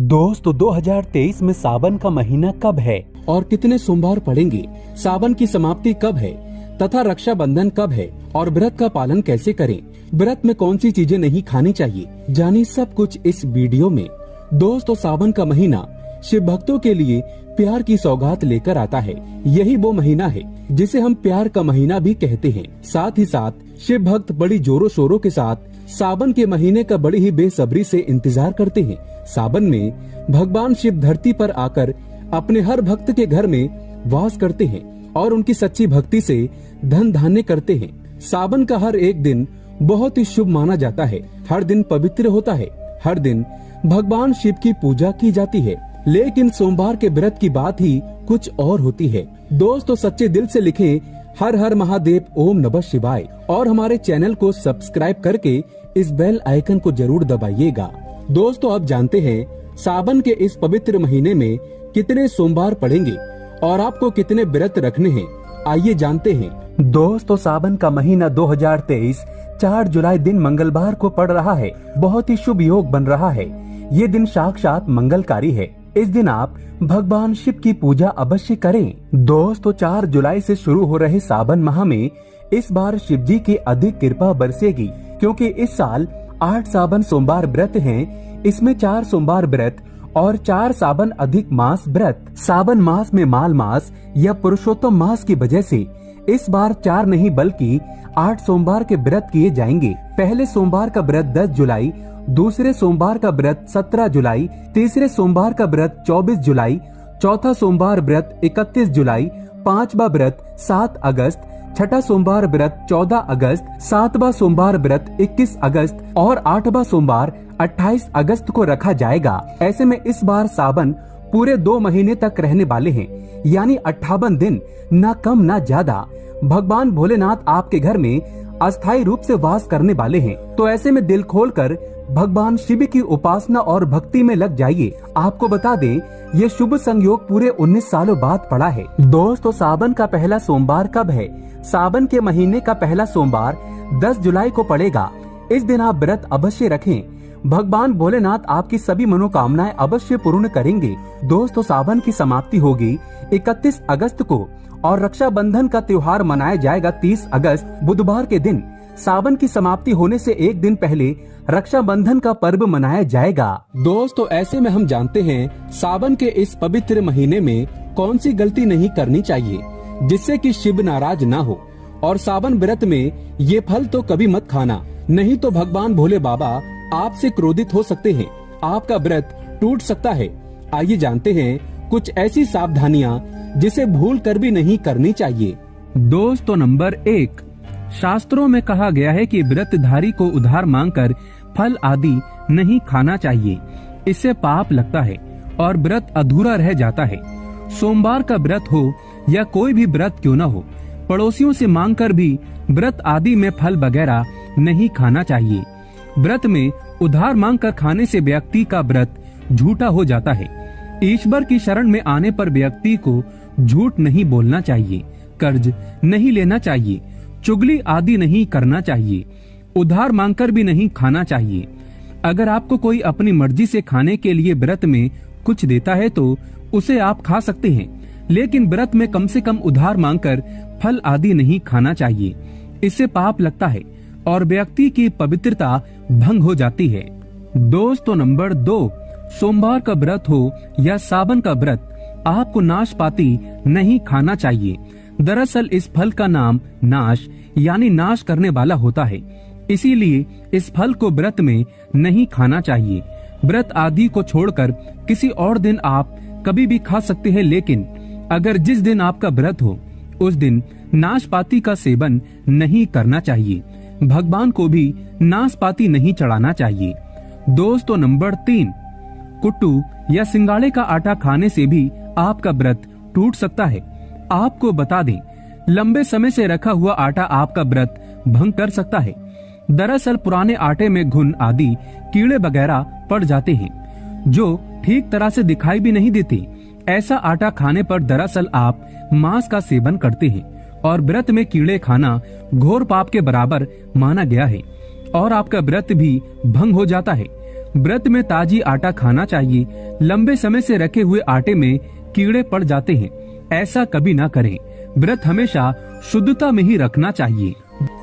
दोस्तों 2023 में सावन का महीना कब है और कितने सोमवार पड़ेंगे, सावन की समाप्ति कब है तथा रक्षाबंधन कब है और व्रत का पालन कैसे करें, व्रत में कौन सी चीजें नहीं खानी चाहिए, जानिए सब कुछ इस वीडियो में। दोस्तों सावन का महीना शिव भक्तों के लिए प्यार की सौगात लेकर आता है। यही वो महीना है जिसे हम प्यार का महीना भी कहते हैं। साथ ही साथ शिव भक्त बड़ी जोरों शोरों के साथ सावन के महीने का बड़ी ही बेसब्री से इंतजार करते हैं। सावन में भगवान शिव धरती पर आकर अपने हर भक्त के घर में वास करते हैं और उनकी सच्ची भक्ति से धन धान्य करते हैं। सावन का हर एक दिन बहुत ही शुभ माना जाता है। हर दिन पवित्र होता है। हर दिन भगवान शिव की पूजा की जाती है। लेकिन सोमवार के व्रत की बात ही कुछ और होती है। दोस्तों सच्चे दिल से लिखें हर हर महादेव ओम नमः शिवाय और हमारे चैनल को सब्सक्राइब करके इस बेल आइकन को जरूर दबाइएगा। दोस्तों अब जानते हैं सावन के इस पवित्र महीने में कितने सोमवार पड़ेंगे और आपको कितने व्रत रखने हैं, आइए जानते हैं। दोस्तों सावन का महीना 2023 4 जुलाई दिन मंगलवार को पड़ रहा है। बहुत ही शुभ योग बन रहा है। ये दिन साक्षात मंगलकारी है। इस दिन आप भगवान शिव की पूजा अवश्य करें। दोस्तों 4 जुलाई से शुरू हो रहे सावन माह में इस बार शिव जी की अधिक कृपा बरसेगी, क्योंकि इस साल 8 सावन सोमवार व्रत हैं। इसमें 4 सोमवार व्रत और 4 सावन अधिक मास व्रत। सावन मास में माल मास या पुरुषोत्तम मास की वजह से इस बार 4 नहीं बल्कि 8 सोमवार के व्रत किए जाएंगे। पहले सोमवार का व्रत 10 जुलाई, दूसरे सोमवार का व्रत 17 जुलाई, तीसरे सोमवार का व्रत 24 जुलाई, चौथा सोमवार व्रत 31 जुलाई, पांचवा व्रत 7 अगस्त, छठा सोमवार व्रत 14 अगस्त, सातवां सोमवार व्रत 21 अगस्त और 8वां सोमवार 28 अगस्त को रखा जाएगा। ऐसे में इस बार सावन पूरे 2 महीने तक रहने वाले हैं, यानी 58 दिन, न कम न ज्यादा। भगवान भोलेनाथ आपके घर में अस्थायी रूप से वास करने वाले हैं। तो ऐसे में दिल खोलकर भगवान शिव की उपासना और भक्ति में लग जाइए। आपको बता दें ये शुभ संयोग पूरे 19 सालों बाद पड़ा है। दोस्तों सावन का पहला सोमवार कब है? सावन के महीने का पहला सोमवार 10 जुलाई को पड़ेगा। इस दिन आप व्रत अवश्य रखें। भगवान भोलेनाथ आपकी सभी मनोकामनाएं अवश्य पूर्ण करेंगे। दोस्तों सावन की समाप्ति होगी 31 अगस्त को और रक्षाबंधन का त्योहार मनाया जाएगा 30 अगस्त बुधवार के दिन। सावन की समाप्ति होने से एक दिन पहले रक्षाबंधन का पर्व मनाया जाएगा। दोस्तों ऐसे में हम जानते हैं सावन के इस पवित्र महीने में कौन सी गलती नहीं करनी चाहिए जिससे कि शिव नाराज ना हो। और सावन व्रत में ये फल तो कभी मत खाना, नहीं तो भगवान भोले बाबा आपसे क्रोधित हो सकते हैं। आपका व्रत टूट सकता है। आइए जानते हैं कुछ ऐसी सावधानियां जिसे भूल कर भी नहीं करनी चाहिए। दोस्तों नंबर 1, शास्त्रों में कहा गया है कि व्रतधारी को उधार मांगकर फल आदि नहीं खाना चाहिए। इससे पाप लगता है और व्रत अधूरा रह जाता है। सोमवार का व्रत हो या कोई भी व्रत क्यों न हो, पड़ोसियों से मांगकर भी व्रत आदि में फल वगैरह नहीं खाना चाहिए। व्रत में उधार मांगकर खाने से व्यक्ति का व्रत झूठा हो जाता है। ईश्वर की शरण में आने पर व्यक्ति को झूठ नहीं बोलना चाहिए, कर्ज नहीं लेना चाहिए, चुगली आदि नहीं करना चाहिए, उधार मांगकर भी नहीं खाना चाहिए। अगर आपको कोई अपनी मर्जी से खाने के लिए व्रत में कुछ देता है तो उसे आप खा सकते हैं, लेकिन व्रत में कम से कम उधार मांगकर फल आदि नहीं खाना चाहिए। इससे पाप लगता है और व्यक्ति की पवित्रता भंग हो जाती है। दोस्तों नंबर 2, सोमवार का व्रत हो या सावन का व्रत, आपको नाशपाती नहीं खाना चाहिए। दरअसल इस फल का नाम नाश यानी नाश करने वाला होता है, इसीलिए इस फल को व्रत में नहीं खाना चाहिए। व्रत आदि को छोड़कर किसी और दिन आप कभी भी खा सकते हैं, लेकिन अगर जिस दिन आपका व्रत हो उस दिन नाशपाती का सेवन नहीं करना चाहिए। भगवान को भी नाशपाती नहीं चढ़ाना चाहिए। दोस्तों नंबर 3, कुट्टू या सिंगाड़े का आटा खाने से भी आपका व्रत टूट सकता है। आपको बता दें लंबे समय से रखा हुआ आटा आपका व्रत भंग कर सकता है। दरअसल पुराने आटे में घुन आदि कीड़े वगैरह पड़ जाते हैं जो ठीक तरह से दिखाई भी नहीं देते। ऐसा आटा खाने पर दरअसल आप मांस का सेवन करते हैं और व्रत में कीड़े खाना घोर पाप के बराबर माना गया है और आपका व्रत भी भंग हो जाता है। व्रत में ताजी आटा खाना चाहिए। लंबे समय से रखे हुए आटे में कीड़े पड़ जाते हैं, ऐसा कभी ना करें। व्रत हमेशा शुद्धता में ही रखना चाहिए।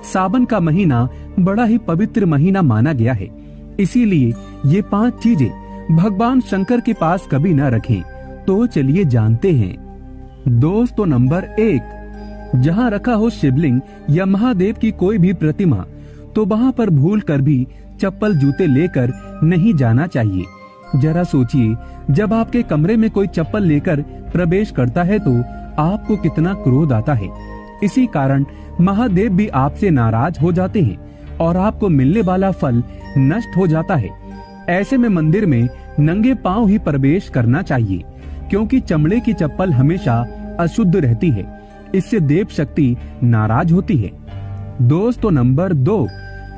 सावन का महीना बड़ा ही पवित्र महीना माना गया है, इसीलिए ये 5 चीजें भगवान शंकर के पास कभी ना रखें। तो चलिए जानते हैं। दोस्तों, नंबर 1, जहाँ रखा हो शिवलिंग या महादेव की कोई भी प्रतिमा, तो वहाँ पर भूल कर भी चप्पल जूते लेकर नहीं जाना चाहिए। जरा सोचिए, जब आपके कमरे में कोई चप्पल लेकर प्रवेश करता है तो आपको कितना क्रोध आता है। इसी कारण महादेव भी आपसे नाराज हो जाते हैं और आपको मिलने वाला फल नष्ट हो जाता है। ऐसे में मंदिर में नंगे पांव ही प्रवेश करना चाहिए, क्योंकि चमड़े की चप्पल हमेशा अशुद्ध रहती है। इससे देव शक्ति नाराज होती है। दोस्तों, नंबर 2,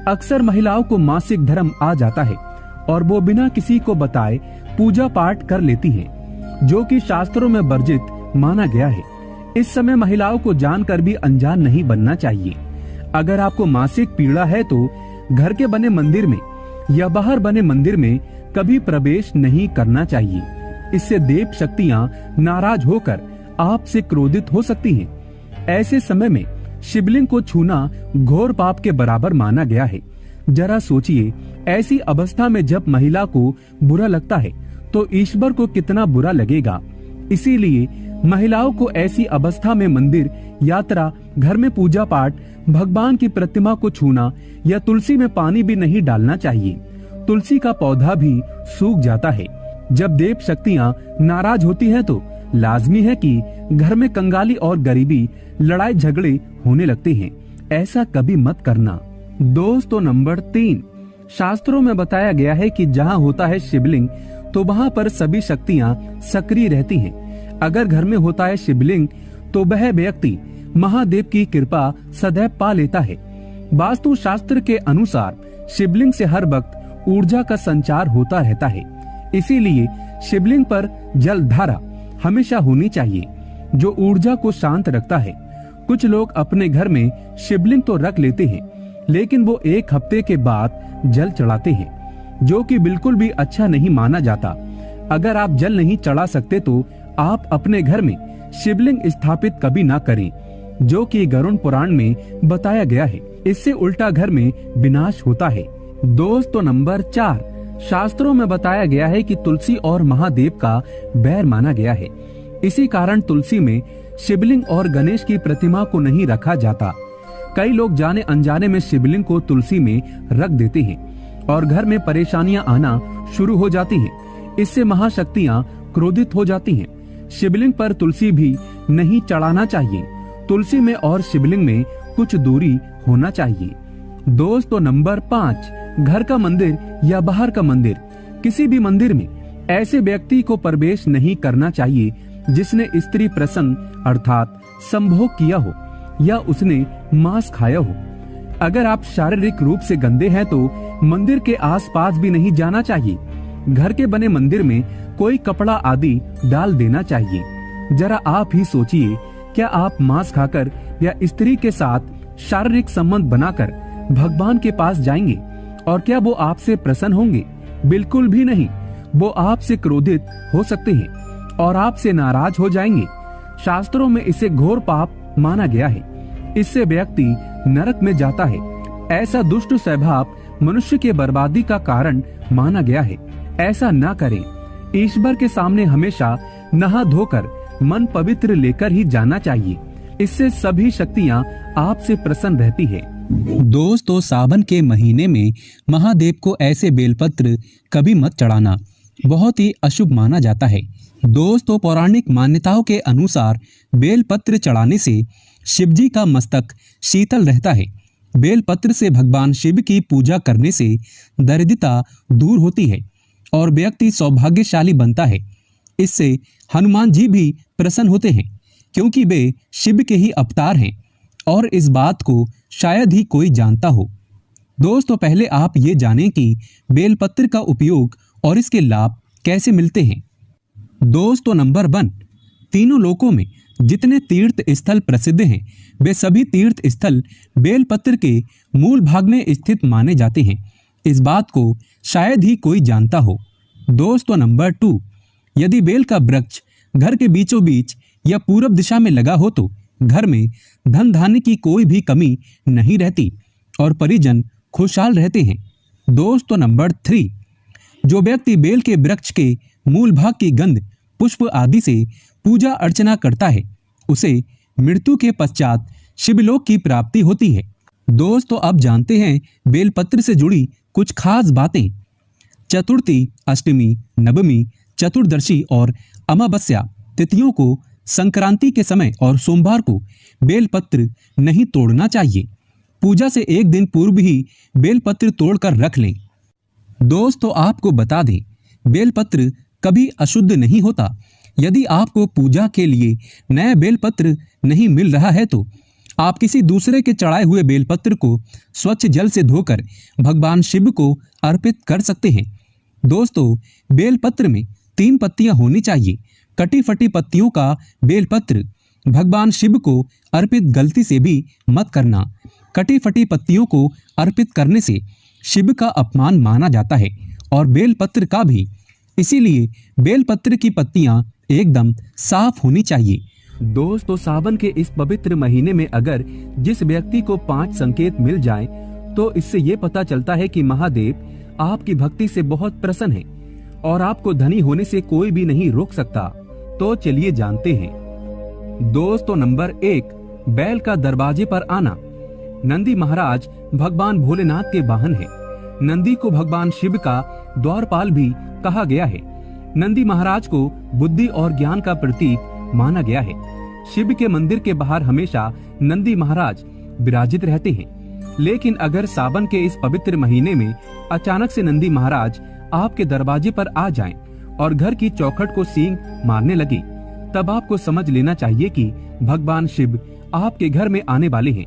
अक्सर महिलाओं को मासिक धर्म आ जाता है और वो बिना किसी को बताए पूजा पाठ कर लेती है, जो कि शास्त्रों में वर्जित माना गया है। इस समय महिलाओं को जानकर भी अनजान नहीं बनना चाहिए। अगर आपको मासिक पीड़ा है तो घर के बने मंदिर में या बाहर बने मंदिर में कभी प्रवेश नहीं करना चाहिए। इससे देव शक्तियां नाराज होकर आपसे क्रोधित हो सकती हैं। ऐसे समय में शिवलिंग को छूना घोर पाप के बराबर माना गया है। जरा सोचिए, ऐसी अवस्था में जब महिला को बुरा लगता है तो ईश्वर को कितना बुरा लगेगा। इसीलिए महिलाओं को ऐसी अवस्था में मंदिर, यात्रा, घर में पूजा पाठ, भगवान की प्रतिमा को छूना या तुलसी में पानी भी नहीं डालना चाहिए। तुलसी का पौधा भी सूख जाता है। जब देव शक्तियां नाराज होती हैं तो लाजमी है कि घर में कंगाली और गरीबी, लड़ाई झगड़े होने लगते हैं। ऐसा कभी मत करना। दोस्तों, नंबर 3, शास्त्रों में बताया गया है कि जहाँ होता है शिवलिंग तो वहाँ पर सभी शक्तियाँ सक्रिय रहती हैं। अगर घर में होता है शिवलिंग तो वह व्यक्ति महादेव की कृपा सदैव पा लेता है। वास्तु शास्त्र के अनुसार शिवलिंग से हर वक्त ऊर्जा का संचार होता रहता है। इसीलिए शिवलिंग पर जल धारा हमेशा होनी चाहिए, जो ऊर्जा को शांत रखता है। कुछ लोग अपने घर में शिवलिंग तो रख लेते हैं, लेकिन वो 1 हफ्ते के बाद जल चढ़ाते हैं, जो कि बिल्कुल भी अच्छा नहीं माना जाता। अगर आप जल नहीं चढ़ा सकते तो आप अपने घर में शिवलिंग स्थापित कभी ना करें, जो कि गरुड़ पुराण में बताया गया है। इससे उल्टा घर में विनाश होता है। दोस्तों, नंबर 4, शास्त्रों में बताया गया है कि तुलसी और महादेव का बैर माना गया है। इसी कारण तुलसी में शिवलिंग और गणेश की प्रतिमा को नहीं रखा जाता। कई लोग जाने अनजाने में शिवलिंग को तुलसी में रख देते हैं और घर में परेशानियां आना शुरू हो जाती हैं। इससे महाशक्तियां क्रोधित हो जाती हैं। शिवलिंग पर तुलसी भी नहीं चढ़ाना चाहिए। तुलसी में और शिवलिंग में कुछ दूरी होना चाहिए। दोस्तों, नंबर 5, घर का मंदिर या बाहर का मंदिर, किसी भी मंदिर में ऐसे व्यक्ति को प्रवेश नहीं करना चाहिए जिसने स्त्री प्रसंग अर्थात संभोग किया हो या उसने मांस खाया हो। अगर आप शारीरिक रूप से गंदे हैं तो मंदिर के आसपास भी नहीं जाना चाहिए। घर के बने मंदिर में कोई कपड़ा आदि डाल देना चाहिए। जरा आप ही सोचिए, क्या आप मांस खाकर या स्त्री के साथ शारीरिक संबंध बनाकर भगवान के पास जाएंगे और क्या वो आपसे प्रसन्न होंगे? बिल्कुल भी नहीं। वो आपसे क्रोधित हो सकते हैं और आपसे नाराज हो जाएंगे। शास्त्रों में इसे घोर पाप माना गया है। इससे व्यक्ति नरक में जाता है। ऐसा दुष्ट स्वभाव मनुष्य के बर्बादी का कारण माना गया है। ऐसा न करें। ईश्वर के सामने हमेशा नहा धोकर मन पवित्र लेकर ही जाना चाहिए। इससे सभी शक्तियाँ आपसे प्रसन्न रहती है। दोस्तों, सावन के महीने में महादेव को ऐसे बेलपत्र कभी मत चढ़ाना, बहुत ही अशुभ माना जाता है। दोस्तों, पौराणिक मान्यताओं के अनुसार बेलपत्र चढ़ाने से शिवजी का मस्तक शीतल रहता है। बेलपत्र से भगवान शिव की पूजा करने से दरिद्रता दूर होती है और व्यक्ति सौभाग्यशाली बनता है। इससे हनुमान जी भी प्रसन्न होते हैं, क्योंकि वे शिव के ही अवतार हैं और इस बात को शायद ही कोई जानता हो। दोस्तों, पहले आप ये जानें कि बेलपत्र का उपयोग और इसके लाभ कैसे मिलते हैं। दोस्तों, नंबर 1, तीनों लोकों में जितने तीर्थ स्थल प्रसिद्ध हैं, वे सभी तीर्थ स्थल बेलपत्र के मूल भाग में स्थित माने जाते हैं। इस बात को शायद ही कोई जानता हो। दोस्तों नंबर 2, यदि बेल का वृक्ष घर के बीचों बीच या पूरब दिशा में लगा हो तो घर में धन धान्य की कोई भी कमी नहीं रहती और परिजन खुशहाल रहते हैं। दोस्तों नंबर 3, जो व्यक्ति बेल के वृक्ष के मूल भाग की गंध, पुष्प आदि से पूजा अर्चना करता है उसे मृत्यु के पश्चात शिवलोक की प्राप्ति होती है। दोस्तों अब जानते हैं बेलपत्र से जुड़ी कुछ खास बातें। चतुर्थी, अष्टमी, नवमी, चतुर्दशी और अमावस्या तिथियों को संक्रांति के समय और सोमवार को बेलपत्र नहीं तोड़ना चाहिए। पूजा से एक दिन पूर्व ही बेलपत्र तोड़कर रख लें। दोस्तों आपको बता दें, बेलपत्र कभी अशुद्ध नहीं होता। यदि आपको पूजा के लिए नया बेलपत्र नहीं मिल रहा है तो आप किसी दूसरे के चढ़ाए हुए बेलपत्र को स्वच्छ जल से धोकर भगवान शिव को अर्पित कर सकते हैं। दोस्तों बेलपत्र में 3 पत्तियां होनी चाहिए। कटी फटी पत्तियों का बेलपत्र भगवान शिव को अर्पित गलती से भी मत करना। कटी फटी पत्तियों को अर्पित करने से शिव का अपमान माना जाता है और बेलपत्र का भी। इसीलिए बेलपत्र की पत्तियां एकदम साफ होनी चाहिए। दोस्तों सावन के इस पवित्र महीने में अगर जिस व्यक्ति को 5 संकेत मिल जाएं, तो इससे ये पता चलता है कि महादेव आपकी भक्ति से बहुत प्रसन्न है और आपको धनी होने से कोई भी नहीं रोक सकता। तो चलिए जानते हैं। दोस्तों नंबर 1, बैल का दरवाजे पर आना। नंदी महाराज भगवान भोलेनाथ के वाहन है। नंदी को भगवान शिव का द्वारपाल भी कहा गया है। नंदी महाराज को बुद्धि और ज्ञान का प्रतीक माना गया है। शिव के मंदिर के बाहर हमेशा नंदी महाराज विराजित रहते हैं। लेकिन अगर सावन के इस पवित्र महीने में अचानक से नंदी महाराज आपके दरवाजे पर आ जाएं और घर की चौखट को सींग मारने लगे, तब आपको समझ लेना चाहिए कि भगवान शिव आपके घर में आने वाले हैं,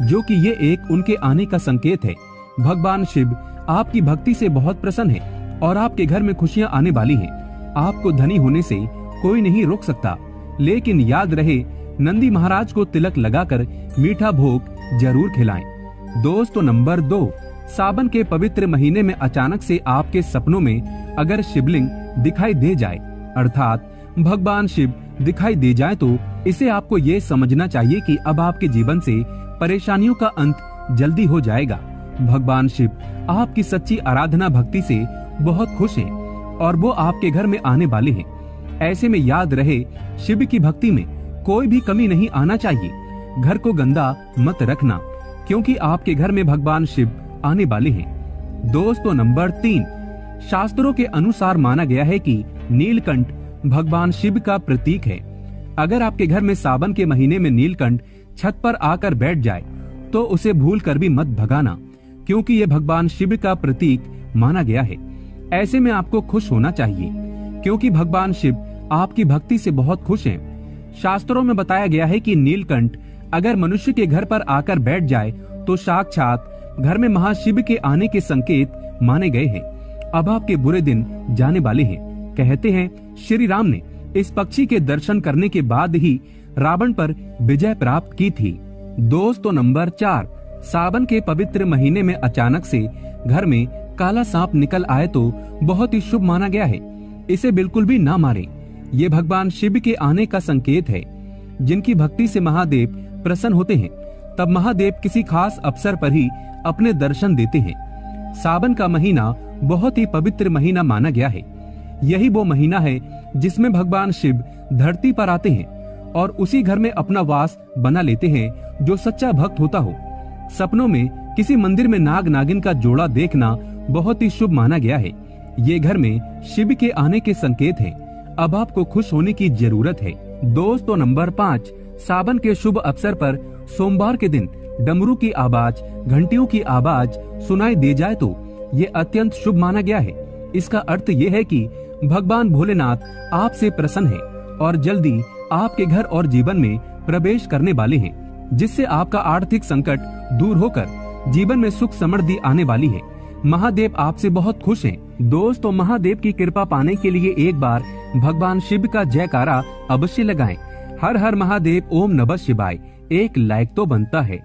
जो कि ये एक उनके आने का संकेत है। भगवान शिव आपकी भक्ति से बहुत प्रसन्न है और आपके घर में खुशियां आने वाली हैं। आपको धनी होने से कोई नहीं रोक सकता। लेकिन याद रहे, नंदी महाराज को तिलक लगाकर मीठा भोग जरूर खिलाएं। दोस्तों नंबर 2, सावन के पवित्र महीने में अचानक से आपके सपनों में अगर शिवलिंग दिखाई दे जाए, अर्थात भगवान शिव दिखाई दे जाए, तो इसे आपको ये समझना चाहिए कि अब आपके जीवन से परेशानियों का अंत जल्दी हो जाएगा। भगवान शिव आपकी सच्ची आराधना भक्ति से बहुत खुश हैं और वो आपके घर में आने वाले हैं। ऐसे में याद रहे, शिव की भक्ति में कोई भी कमी नहीं आना चाहिए। घर को गंदा मत रखना, क्योंकि आपके घर में भगवान शिव आने वाले हैं। दोस्तों नंबर 3, शास्त्रों के अनुसार माना गया है कि नीलकंठ भगवान शिव का प्रतीक है। अगर आपके घर में सावन के महीने में नीलकंठ छत पर आकर बैठ जाए, तो उसे भूल कर भी मत भगाना, क्योंकि ये भगवान शिव का प्रतीक माना गया है। ऐसे में आपको खुश होना चाहिए, क्योंकि भगवान शिव आपकी भक्ति से बहुत खुश हैं। शास्त्रों में बताया गया है कि नीलकंठ अगर मनुष्य के घर पर आकर बैठ जाए, तो साक्षात घर में महाशिव के आने के संकेत माने गए हैं। अब आपके बुरे दिन जाने वाले हैं। कहते हैं श्री राम ने इस पक्षी के दर्शन करने के बाद ही रावण पर विजय प्राप्त की थी। दोस्तों नंबर 4, सावन के पवित्र महीने में अचानक से घर में काला सांप निकल आए तो बहुत ही शुभ माना गया है। इसे बिल्कुल भी ना मारें। ये भगवान शिव के आने का संकेत है। जिनकी भक्ति से महादेव प्रसन्न होते हैं, तब महादेव किसी खास अवसर पर ही अपने दर्शन देते हैं। सावन का महीना बहुत ही पवित्र महीना माना गया है। यही वो महीना है जिसमें भगवान शिव धरती पर आते हैं और उसी घर में अपना वास बना लेते हैं जो सच्चा भक्त होता हो। सपनों में किसी मंदिर में नाग नागिन का जोड़ा देखना बहुत ही शुभ माना गया है। ये घर में शिव के आने के संकेत हैं। अब आपको खुश होने की जरूरत है। दोस्तों नंबर 5, सावन के शुभ अवसर पर सोमवार के दिन डमरू की आवाज, घंटियों की आवाज सुनाई दे जाए तो ये अत्यंत शुभ माना गया है। इसका अर्थ ये है कि भगवान भोलेनाथ आपसे प्रसन्न है और जल्दी आपके घर और जीवन में प्रवेश करने वाले हैं, जिससे आपका आर्थिक संकट दूर होकर जीवन में सुख समृद्धि आने वाली है। महादेव आपसे बहुत खुश हैं। दोस्तों महादेव की कृपा पाने के लिए एक बार भगवान शिव का जयकारा अवश्य लगाएं। हर हर महादेव, ओम नमः शिवाय। एक लाइक तो बनता है।